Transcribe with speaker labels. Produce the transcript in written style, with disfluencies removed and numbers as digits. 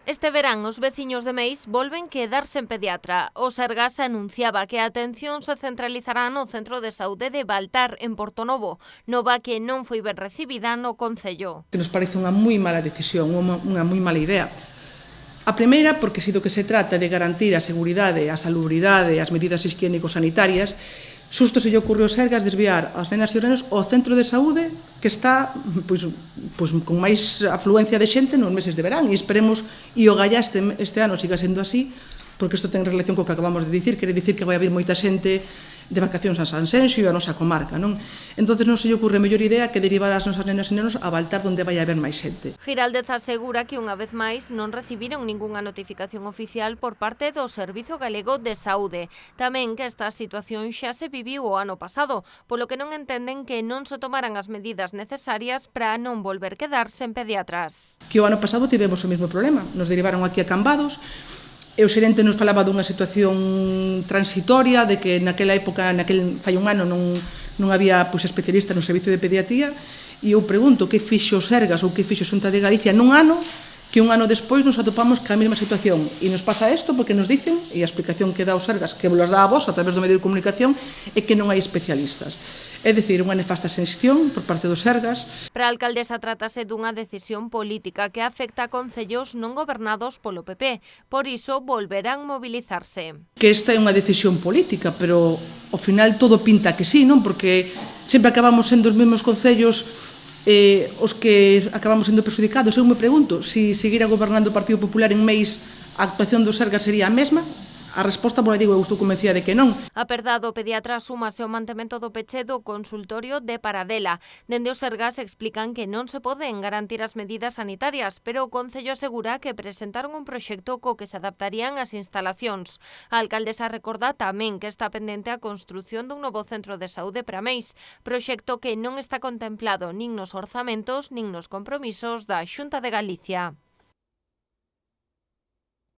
Speaker 1: Este verán, os veciños de Meis volven quedarse en pediatra. O Sergas anunciaba que a atención se centralizará no Centro de Saúde de Baltar, en Portonovo, nova que non foi ben recibida no Concello.
Speaker 2: Que nos parece unha moi mala decisión, unha moi mala idea. A primeira, porque sido que se trata de garantir a seguridade, a salubridade e as medidas higiénico-sanitarias, xusto se lle ocurriu ao Sergas desviar as nenas e os nenos ao centro de saúde que está pois, con máis afluencia de xente nos meses de verán, e esperemos e o galla este ano siga sendo así, porque isto ten relación co que acabamos de dicir, quere dicir que vai haber moita xente de vacacións a Sanxenxo e a nosa comarca, non? Entón non se lle ocurre mellor idea que derivar as nosas nenas e nenos a Baltar, onde vai haber máis xente.
Speaker 1: Giraldez asegura que unha vez máis non recibiron ningunha notificación oficial por parte do Servizo Galego de Saúde. Tamén que esta situación xa se viviu o ano pasado, polo que non entenden que non se tomaran as medidas necesarias para non volver quedarse en pediatras.
Speaker 2: Que o ano pasado tivemos o mesmo problema, nos derivaron aquí a Cambados, e o xerente nos falaba dunha situación transitoria, de que naquela época, fai un ano, non había especialistas no servicio de pediatría, e eu pregunto que fixo o Sergas ou que fixo a Xunta de Galicia nun ano, que un ano despois nos atopamos ca mesma situación. E nos pasa isto porque nos dicen, e a explicación que dá o Sergas, que vos dá a vos a través do medio de comunicación, é que non hai especialistas. É dicir, unha nefasta xestión por parte do Sergas.
Speaker 1: Para a alcaldesa trátase dunha decisión política que afecta a concellos non gobernados polo PP, por iso volverán mobilizarse.
Speaker 2: Que esta é unha decisión política, pero ao final todo pinta que sí, non? Porque sempre acabamos sendo os mesmos concellos os que acabamos sendo perjudicados. Eu me pregunto, se seguira gobernando o Partido Popular en Meis, a actuación do Sergas sería a mesma? A resposta, por aí digo, eu estou convencida de que non.
Speaker 1: A perda do pediatra súmase ao mantemento do peche do consultorio de Paradela. Dende o Sergas explican que non se poden garantir as medidas sanitarias, pero o Concello asegura que presentaron un proxecto co que se adaptarían as instalacións. A alcaldesa recorda tamén que está pendente a construción dun novo centro de saúde para Meis, proxecto que non está contemplado nin nos orzamentos nin nos compromisos da Xunta de Galicia.